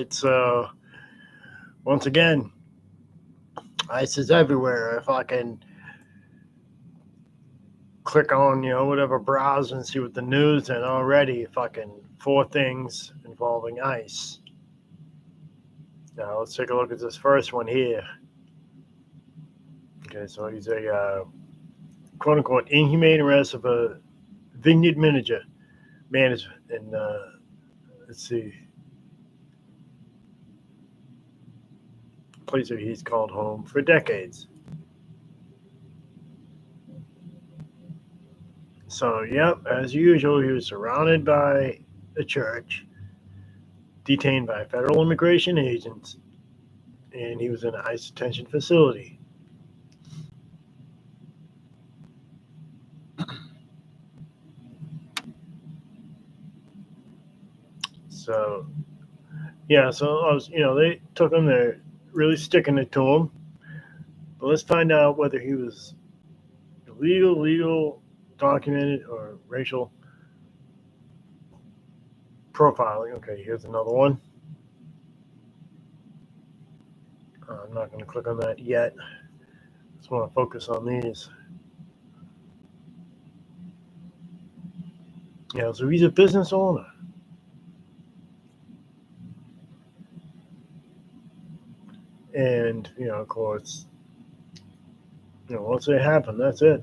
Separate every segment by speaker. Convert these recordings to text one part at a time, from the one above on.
Speaker 1: It's once again, ICE is everywhere. If I can click on whatever browser and see what the news, and already fucking four things involving ICE. Now let's take a look at this first one here. Okay, so he's a quote unquote inhumane arrest of a vineyard manager, and let's see, place that he's called home for decades. So, yep, as usual, he was surrounded by a church, detained by federal immigration agents, and he was in an ICE detention facility. So, yeah, so I was, they took him there, really sticking it to him. But let's find out whether he was illegal, legal, documented, or racial profiling. Okay, here's another one. I'm not going to click on that yet. Just want to focus on these. Yeah, so he's a business owner. And, of course, once it happened, that's it.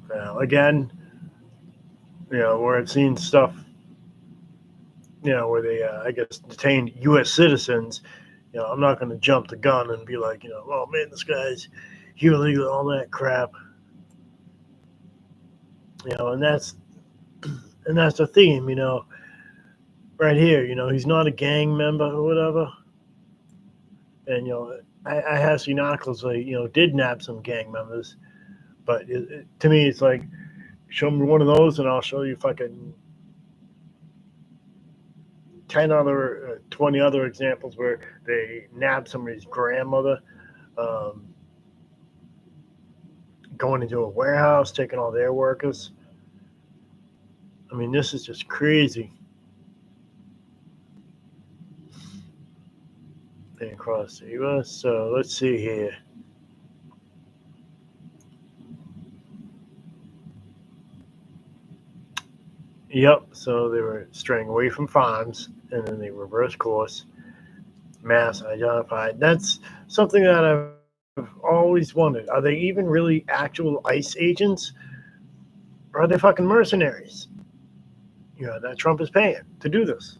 Speaker 1: Now, again, where I've seen stuff, where they, I guess, detained U.S. citizens, I'm not going to jump the gun and be like, oh man, this guy's here illegal, all that crap. And that's the theme, right here. He's not a gang member or whatever. And I have seen articles like did nab some gang members, but to me it's like, show me one of those and I'll show you fucking 10 other 20 other examples where they nabbed somebody's grandmother, um, going into a warehouse, taking all their workers. I mean, this is just crazy. And across the U.S. So let's see here. Yep. So they were straying away from farms, and then they reversed course, mass identified. That's something that I've always wondered. Are they even really actual ICE agents? Or are they fucking mercenaries? That Trump is paying to do this.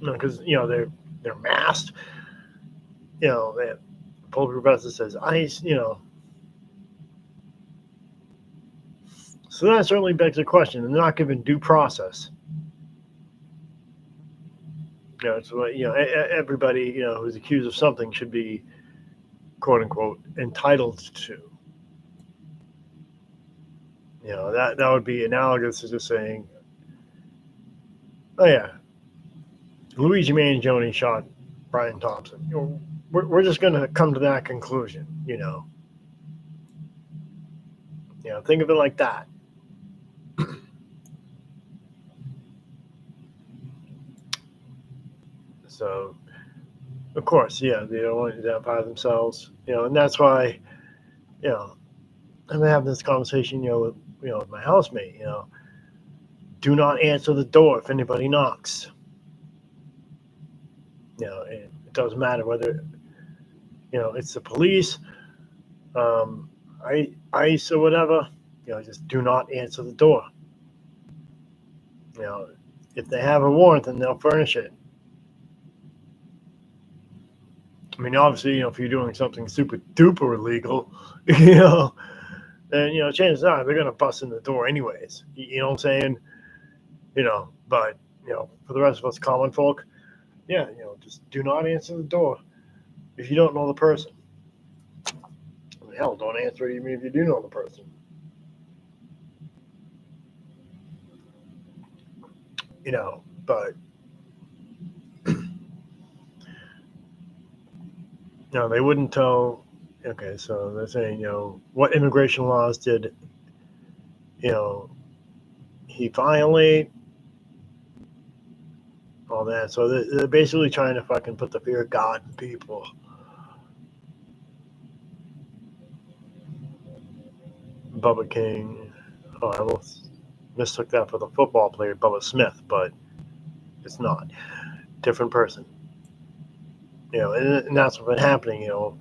Speaker 1: Because they're masked. The poll professor says ICE. So that certainly begs the question. They're not given due process. It's what everybody who's accused of something should be, quote unquote, entitled to. That would be analogous to just saying, oh yeah, Luigi Mangione shot Brian Thompson. We're just going to come to that conclusion. Think of it like that. So, of course, yeah, they don't want to identify themselves, and that's why, I'm having this conversation, with my housemate, do not answer the door if anybody knocks. It doesn't matter whether, it's the police, ICE or whatever, just do not answer the door. If they have a warrant, then they'll furnish it. I mean, obviously, if you're doing something super duper illegal, then chances are they're gonna bust in the door anyways. You know what I'm saying? But for the rest of us common folk, yeah, just do not answer the door if you don't know the person. Hell, don't answer it even if you do know the person. But they wouldn't tell. Okay, so they're saying, what immigration laws did, he violate? All that. So they're basically trying to fucking put the fear of God in people. Bubba King. Oh, I almost mistook that for the football player Bubba Smith, but it's not. Different person. You know, and that's what's been happening. You know,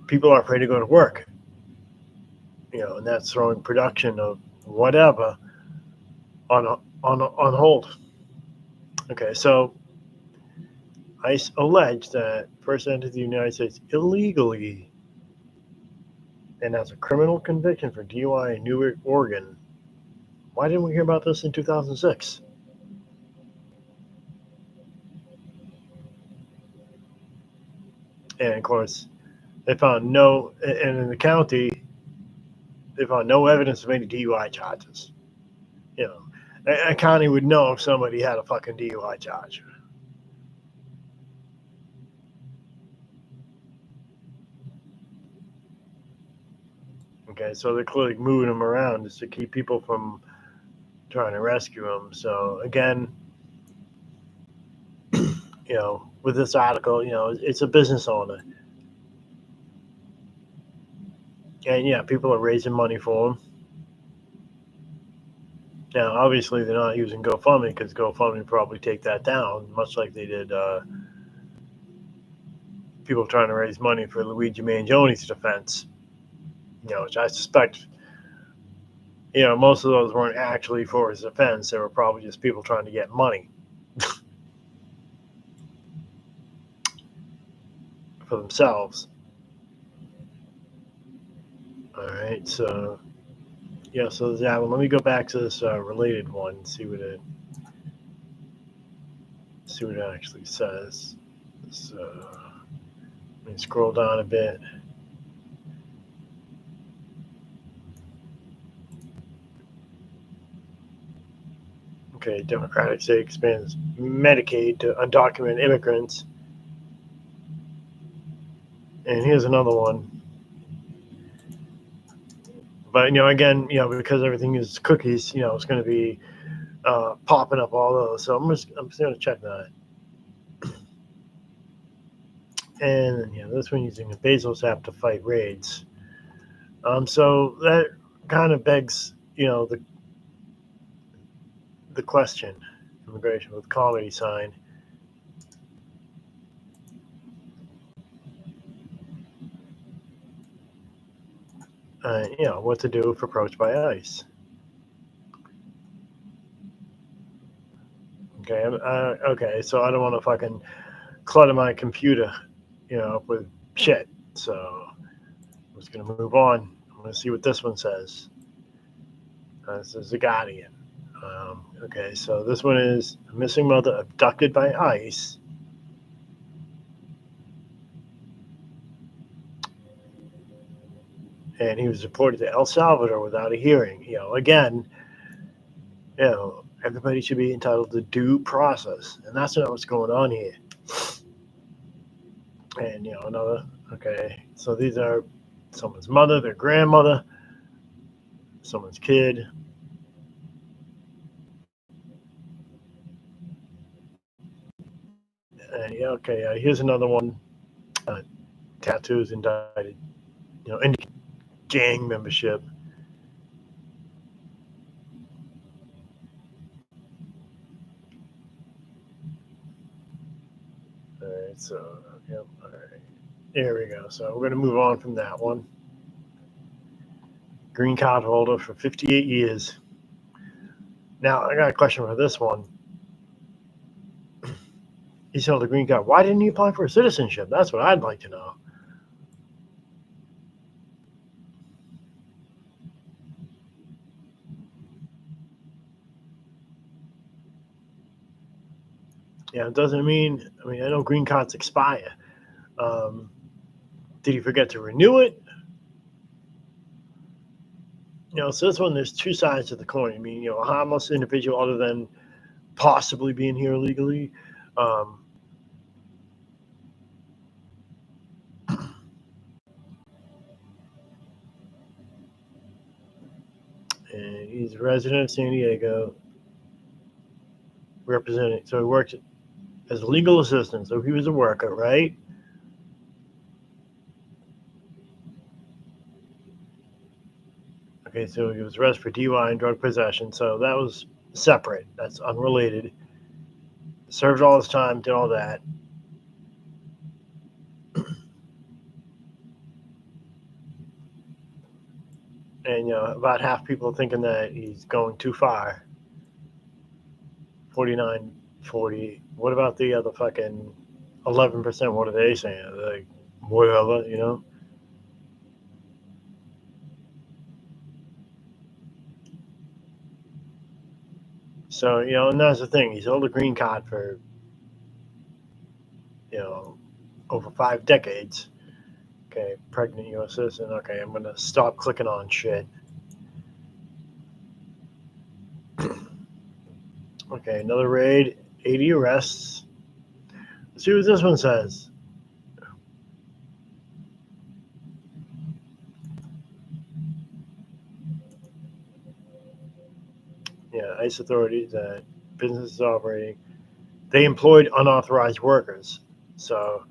Speaker 1: people are afraid to go to work. You know, and that's throwing production of whatever on hold. Okay, so ICE alleged that first entered the United States illegally, and has a criminal conviction for DUI in Newark, Oregon. Why didn't we hear about this in 2006? And of course, they found no, and in the county, they found no evidence of any DUI charges. You know, a county would know if somebody had a fucking DUI charge. Okay, so they're clearly moving them around just to keep people from trying to rescue them. So again, you know, with this article, you know, it's a business owner, and yeah, people are raising money for them. Now, obviously, they're not using GoFundMe because GoFundMe probably take that down, much like they did people trying to raise money for Luigi Mangioni's defense. You know, which I suspect, you know, most of those weren't actually for his defense. They were probably just people trying to get money for themselves. All right, so yeah, so there's that one. Let me go back to this related one and see what it actually says. So let me scroll down a bit. Okay, Democratic state expands Medicaid to undocumented immigrants. And here's another one. But, you know, again, you know, because everything is cookies, you know, it's going to be popping up all those. So I'm just going to check that. And, you know, this one using the Bezos app to fight raids. So that kind of begs, you know, the question, immigration with comedy sign. You know, what to do if approached by ICE. Okay, okay, so I don't want to fucking clutter my computer, you know, with shit. So I'm just gonna move on. I'm gonna see what this one says. This is The Guardian. Okay, so this one is a missing mother abducted by ICE. And he was deported to El Salvador without a hearing. You know, again, you know, everybody should be entitled to due process, and that's not what's going on here. And you know, another. Okay, so these are someone's mother, their grandmother, someone's kid. Yeah, okay, here's another one. Tattoos indicted, you know, indicate gang membership. All right, so yep, all right, there we go. So we're going to move on from that one. Green card holder for 58 years. Now I got a question for this one. He's held a green card. Why didn't he apply for citizenship? That's what I'd like to know. Yeah, it doesn't mean. I mean, I know green cards expire. Um, did he forget to renew it? You know, so this one, there's two sides to the coin. I mean, you know, a harmless individual other than possibly being here illegally. Um, and he's a resident of San Diego, representing. So he worked as a legal assistant. So he was a worker, right? Okay, so he was arrested for DUI and drug possession. So that was separate. That's unrelated. Served all his time, did all that. And about half people thinking that he's going too far. 49, 40. What about the other fucking 11%? What are they saying? Like, whatever. So, and that's the thing. He's held a green card for, over 5 decades. Okay, pregnant U.S. citizen. Okay, I'm going to stop clicking on shit. Okay, another raid, 80 arrests. Let's see what this one says. Yeah, ICE authorities that businesses operating, they employed unauthorized workers. So,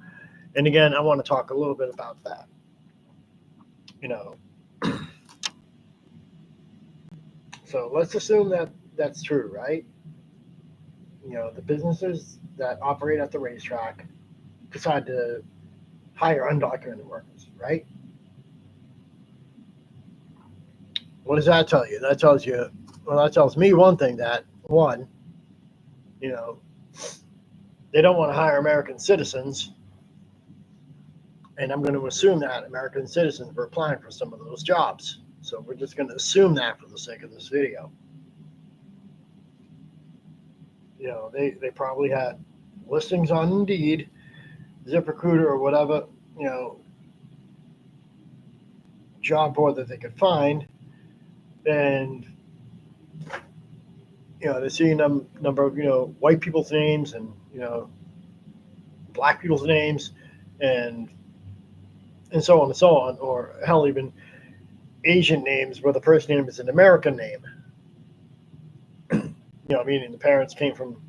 Speaker 1: and again, I want to talk a little bit about that. So let's assume that that's true, right? The businesses that operate at the racetrack decide to hire undocumented workers, right? What does that tell you? That tells you, well, that tells me one thing, that one, they don't want to hire American citizens. And I'm going to assume that American citizens were applying for some of those jobs. So we're just going to assume that for the sake of this video. They probably had listings on Indeed, ZipRecruiter, or whatever, job board that they could find. And, they're seeing a number of, white people's names and, black people's names and so on and so on, or hell, even Asian names where the first name is an American name. Meaning the parents came from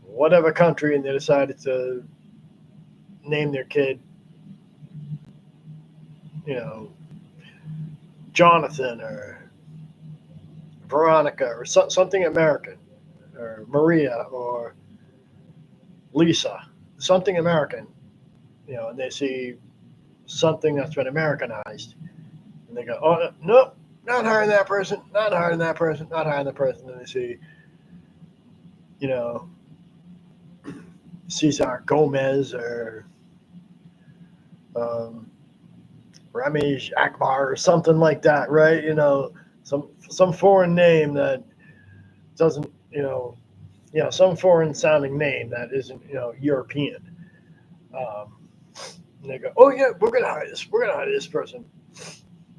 Speaker 1: whatever country and they decided to name their kid, Jonathan or Veronica or something American, or Maria or Lisa, something American, and they see something that's been Americanized, and they go, oh, nope, not hiring that person, not hiring that person, not hiring that person. And they see, Cesar Gomez or Ramesh Akbar or something like that, right? Some foreign name that doesn't, some foreign sounding name that isn't, European. And they go, oh yeah, we're gonna hire this person,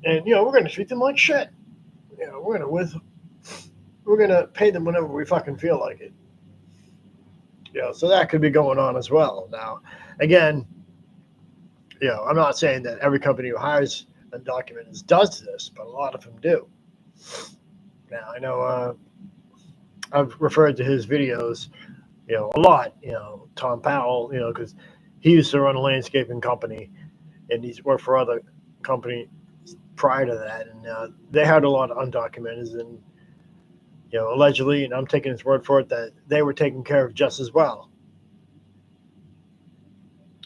Speaker 1: and we're gonna treat them like shit. We're gonna pay them whenever we fucking feel like it. So that could be going on as well. Now, again, I'm not saying that every company who hires undocumented does this, but a lot of them do. Now, I know I've referred to his videos, a lot, Tom Powell, because he used to run a landscaping company and he's worked for other companies prior to that. And they had a lot of undocumented and, allegedly, and I'm taking his word for it, that they were taken care of just as well.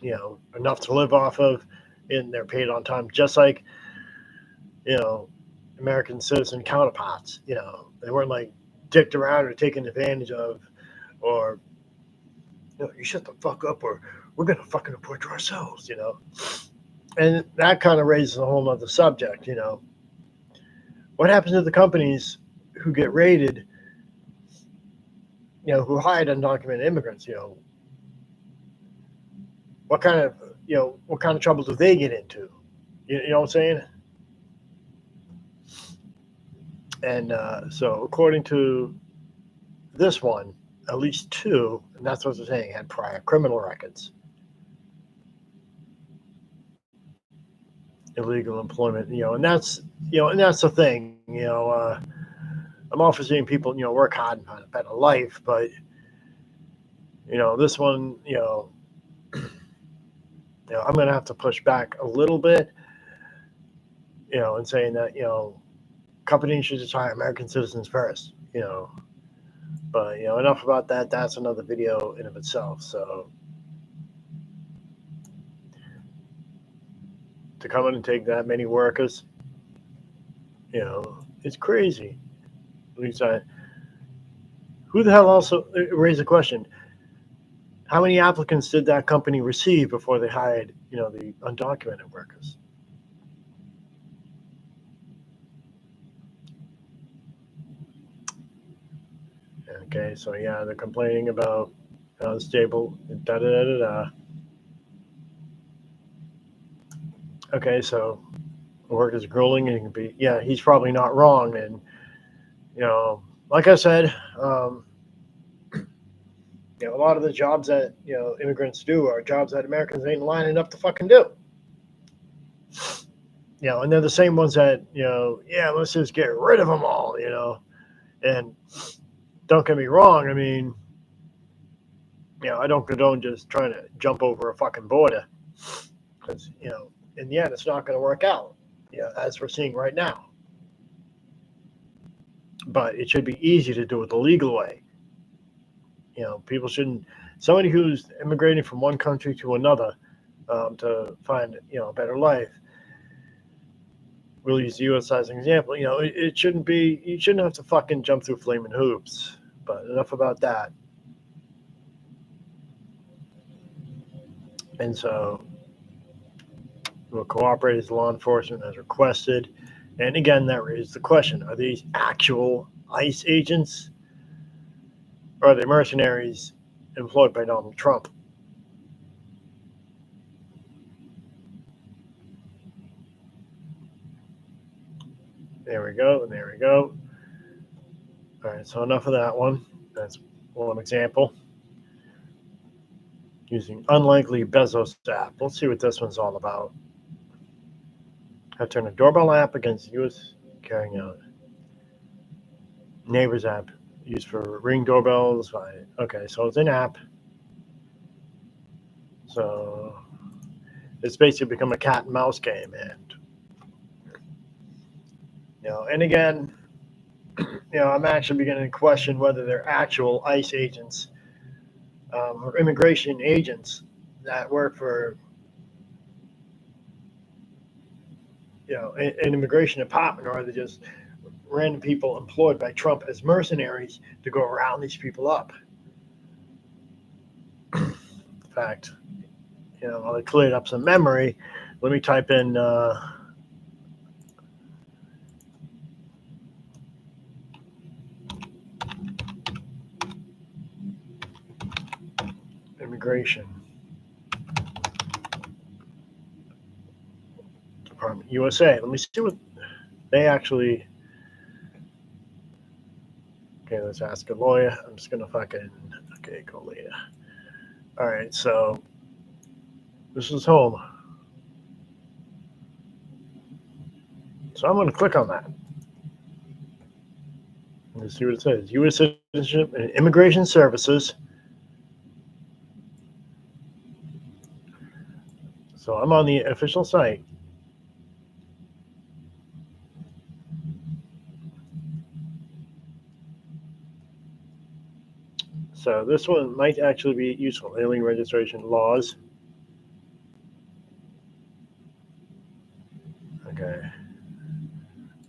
Speaker 1: Enough to live off of, and they're paid on time, just like, American citizen counterparts. They weren't like dicked around or taken advantage of, or you shut the fuck up, or we're gonna fucking report to ourselves. And that kind of raises a whole other subject. What happens to the companies who get raided? Who hide undocumented immigrants? What kind of trouble do they get into? You know what I'm saying? And so, according to this one, at least 2, and that's what they're saying, had prior criminal records. Illegal employment, and that's the thing, I'm all for seeing people, work hard and find a better life, but this one, I'm going to have to push back a little bit, in saying that, companies should just hire American citizens first, but, enough about that. That's another video in of itself. So to come in and take that many workers, it's crazy. At least who the hell also raised the question? How many applicants did that company receive before they hired, the undocumented workers? Okay, so yeah, they're complaining about unstable, da da da da da. Okay, so the worker's grueling and it can be, yeah, he's probably not wrong. And, like I said, a lot of the jobs that, immigrants do are jobs that Americans ain't lining up to fucking do. And they're the same ones that, yeah, let's just get rid of them all, and don't get me wrong. I mean, I don't condone just trying to jump over a fucking border because, in the end, it's not going to work out, as we're seeing right now. But it should be easy to do it the legal way. People shouldn't, somebody who's immigrating from one country to another to find, a better life. We'll use the U.S. as an example. It shouldn't be, you shouldn't have to fucking jump through flaming hoops. But enough about that. And so we'll cooperate as law enforcement as requested. And again, that raises the question, are these actual ICE agents or are they mercenaries employed by Donald Trump? There we go. There we go. All right, so enough of that one. That's one example. Using unlikely Bezos app. Let's see what this one's all about. I turn a doorbell app against U.S. carrying out. Neighbors app used for ring doorbells. Okay, so it's an app. So it's basically become a cat and mouse game. And, and again, I'm actually beginning to question whether they're actual ICE agents or immigration agents that work for, an immigration department, or are they just random people employed by Trump as mercenaries to go round these people up? In fact, while I cleared up some memory, let me type in immigration department USA. Let me see what they actually. Okay, let's ask a lawyer. I'm just gonna fucking go later. All right, so this is home. So I'm gonna click on that. Let's see what it says. U.S. Citizenship and Immigration Services. So I'm on the official site. So this one might actually be useful. Alien registration laws. Okay.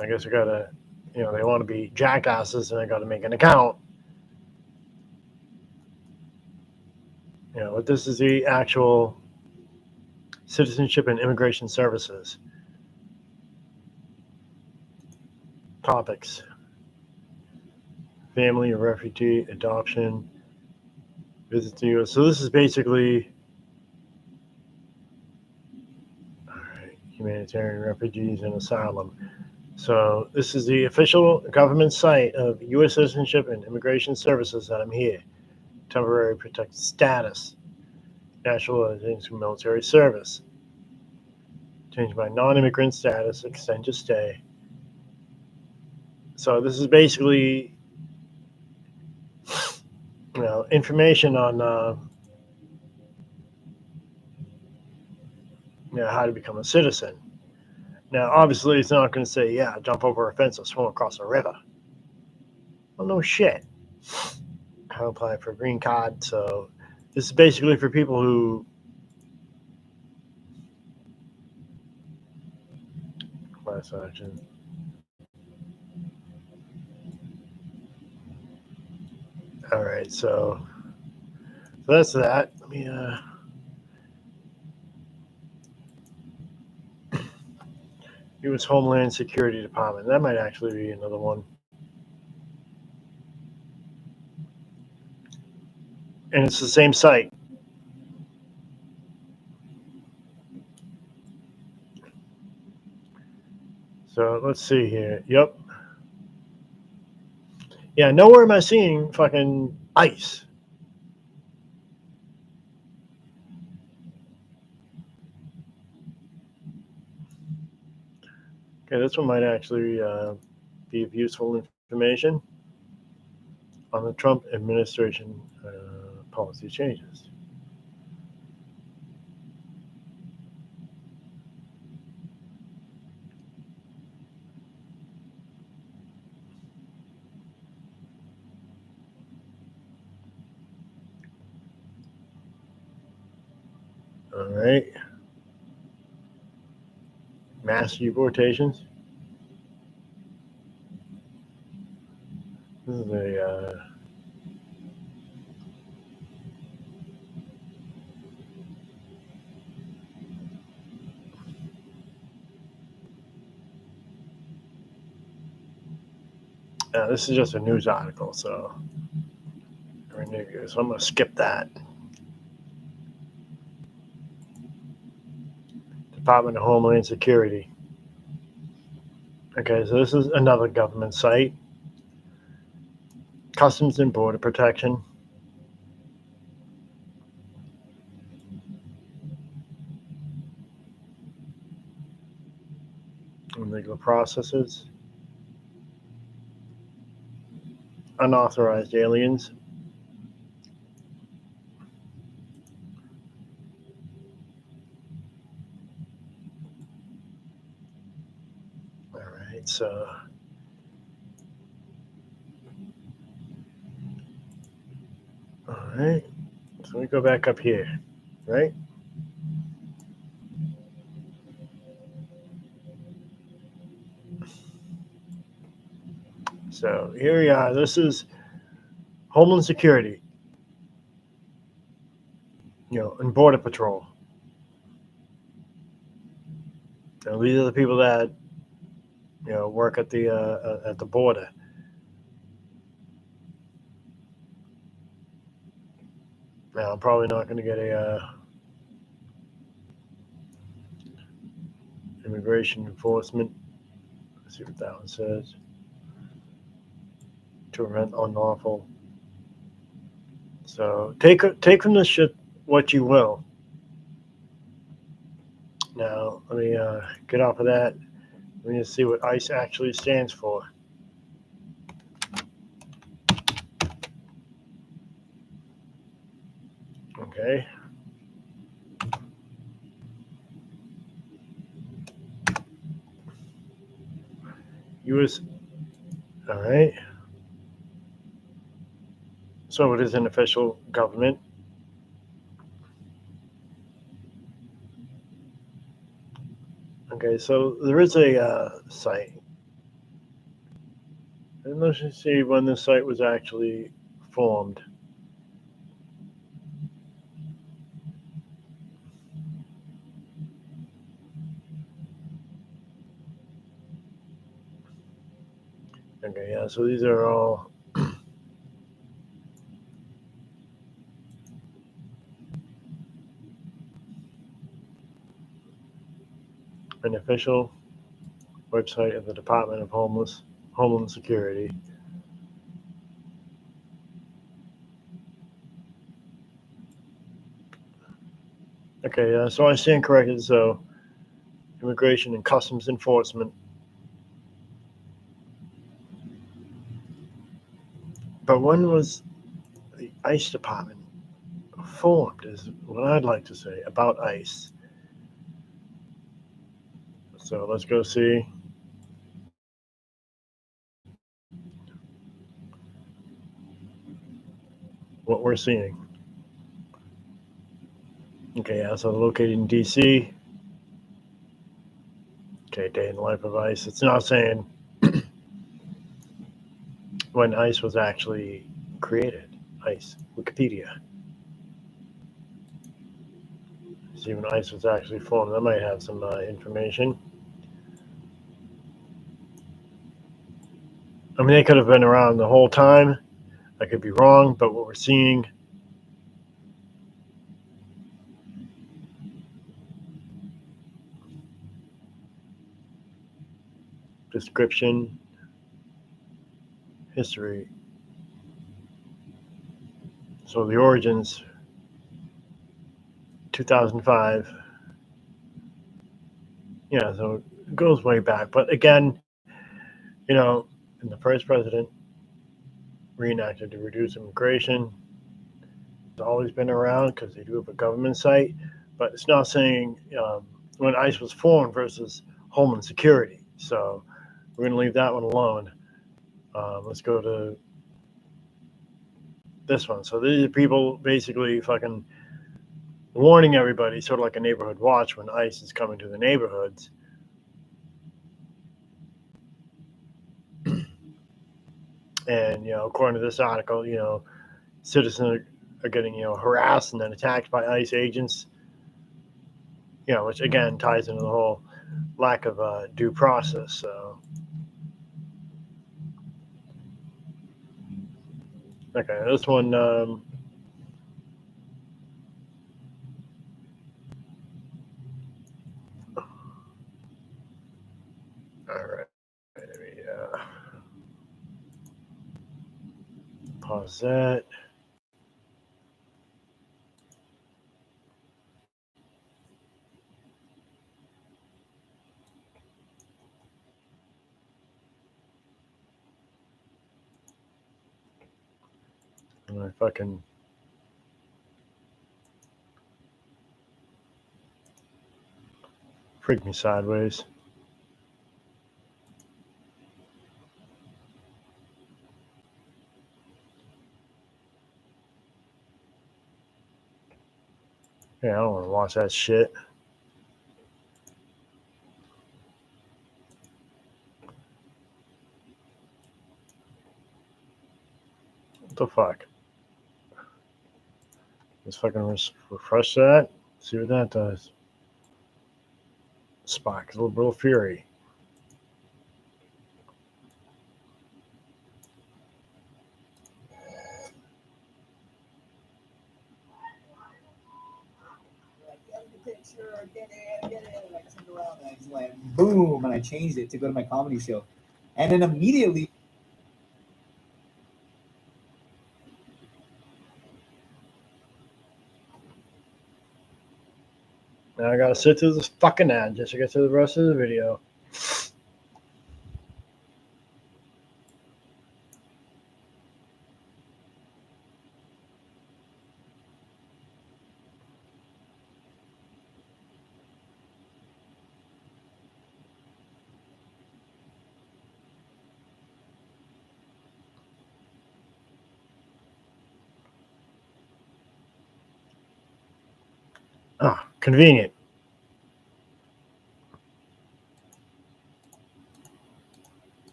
Speaker 1: I guess I gotta, they want to be jackasses and I gotta make an account. But this is the actual Citizenship and Immigration Services. Topics. Family or refugee, adoption, visit to U.S. So this is basically, all right, humanitarian refugees and asylum. So this is the official government site of U.S. Citizenship and Immigration Services that I'm here. Temporary protected status, naturalization from military service, change my non-immigrant status, extend your stay, So this is basically, information on how to become a citizen. Now, obviously, it's not going to say, yeah, jump over a fence or swim across a river. Well, no shit. How to apply for a green card. So this is basically for people who class action. All right, so that's that. Let me U.S. Homeland Security Department. That might actually be another one. And it's the same site. So let's see here. Yep. Yeah, nowhere am I seeing fucking ICE. Okay, this one might actually be of useful information on the Trump administration policy changes. All right. Mass deportations. This is a this is just a news article, so I'm going to skip that. Department of Homeland Security. Okay, so this is another government site. Customs and Border Protection. Legal processes. Unauthorized aliens. All right, so we go back up here, right? So here we are. This is Homeland Security, and Border Patrol. Now, these are the people that work at the border. Now, I'm probably not going to get a immigration enforcement. Let's see what that one says. To prevent unlawful. So take from this shit what you will. Now, let me get off of that. Let me just see what ICE actually stands for. Okay. U.S. All right. So it is an official government. Okay, so there is a site. And let's just see when this site was actually formed. Okay, yeah, so these are all an official website of the Department of Homeland Security. Okay, so I stand corrected. So, Immigration and Customs Enforcement. or when was the ICE department formed, is what I'd like to say about ICE. So let's go see. What we're seeing. Okay, yeah, so located in DC. Okay, day in the life of ICE. It's not saying when ICE was actually created. ICE, Wikipedia. See when ICE was actually formed. That might have some information. I mean, they could have been around the whole time. I could be wrong, but what we're seeing. Description. History. So the origins. 2005. Yeah, so it goes way back. But again, you know, and the first president reenacted to reduce immigration. It's always been around because they do have a government site, but it's not saying when ICE was formed versus Homeland Security. So we're going to leave that one alone. Let's go to this one. So these are people basically fucking warning everybody, sort of like a neighborhood watch when ICE is coming to the neighborhoods. And, according to this article, citizens are getting, harassed and then attacked by ICE agents, which again ties into the whole lack of due process. So, okay, this one, all right, let me pause that. And I fucking freak me sideways. Yeah, I don't want to watch that shit. What the fuck? Let's fucking refresh that. See what that does. Sparks liberal fury.
Speaker 2: Boom, and I changed it to go to my comedy show. And then immediately
Speaker 1: Now I gotta sit through this fucking ad just to get to the rest of the video. Ah, convenient.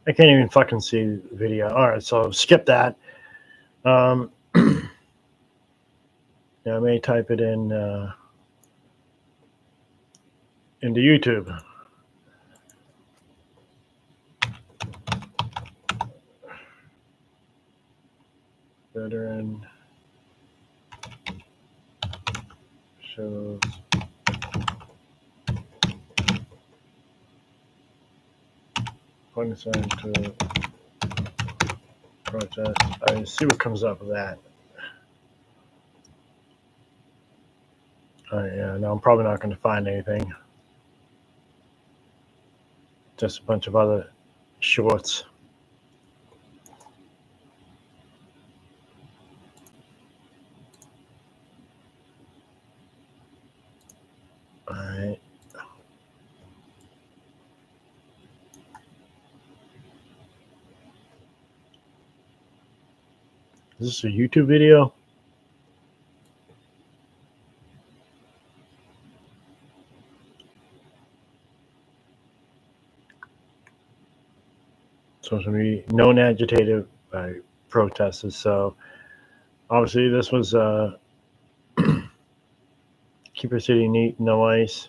Speaker 1: I can't even fucking see the video. All right, so skip that. Yeah, I may type it in into YouTube. Veteran shows sign to protest. I see what comes up with that. Yeah, no, I'm probably not going to find anything. Just a bunch of other shorts. All right. Is this a YouTube video? Supposed to be known agitated by protesters. So obviously this was keep your city neat, no ice.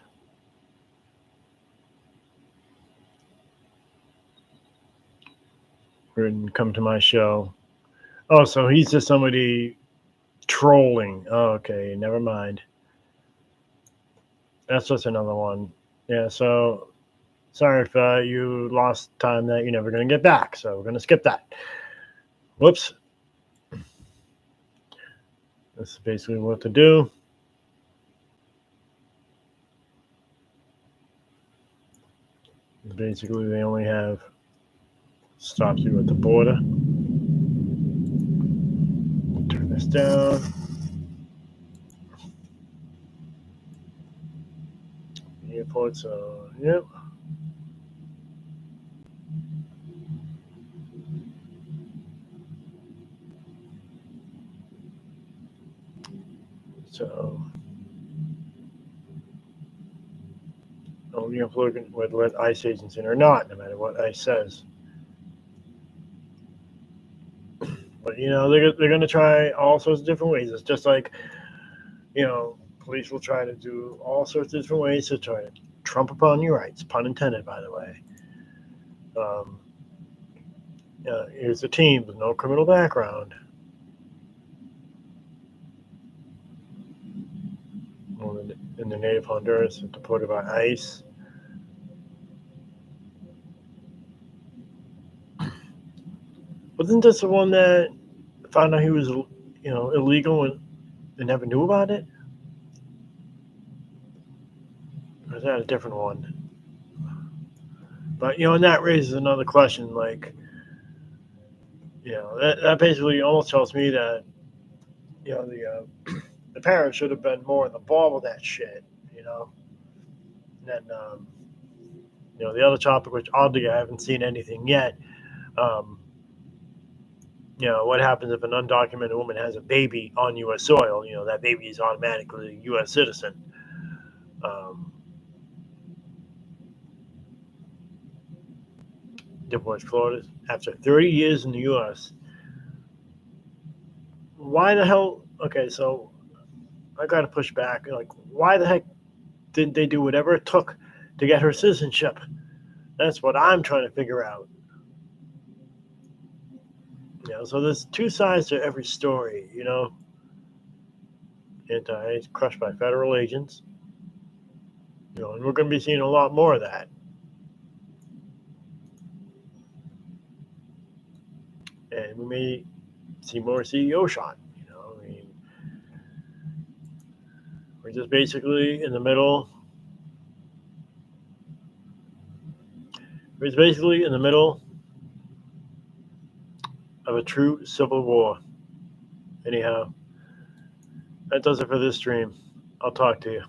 Speaker 1: And come to my show. Oh, so he's just somebody trolling. Oh, okay, never mind. That's just another one. Yeah, so sorry if you lost time that you're never going to get back. So we're going to skip that. Whoops. This is basically what to do. Basically, they only have stops you at the border. Turn this down. Airport, so yep. So only employed with ICE agents in or not, no matter what ICE says. But they're going to try all sorts of different ways. It's just like police will try to do all sorts of different ways to try to trump upon your rights. Pun intended, by the way. Here's a team with no criminal background. In the native Honduras, deported by ICE. Wasn't this the one that found out he was, illegal and they never knew about it? Or is that a different one? But and that raises another question. Like, that basically almost tells me that the parents should have been more in the ball with that shit. And then the other topic, which oddly I haven't seen anything yet. What happens if an undocumented woman has a baby on U.S. soil? That baby is automatically a U.S. citizen. Divorced Florida after 30 years in the U.S. Why the hell? Okay, so I got to push back. Like, why the heck didn't they do whatever it took to get her citizenship? That's what I'm trying to figure out. So there's two sides to every story. Crushed by federal agents. And we're going to be seeing a lot more of that. And we may see more CEO shot. We're just basically in the middle. We're basically in the middle of a true civil war. Anyhow, that does it for this stream. I'll talk to you.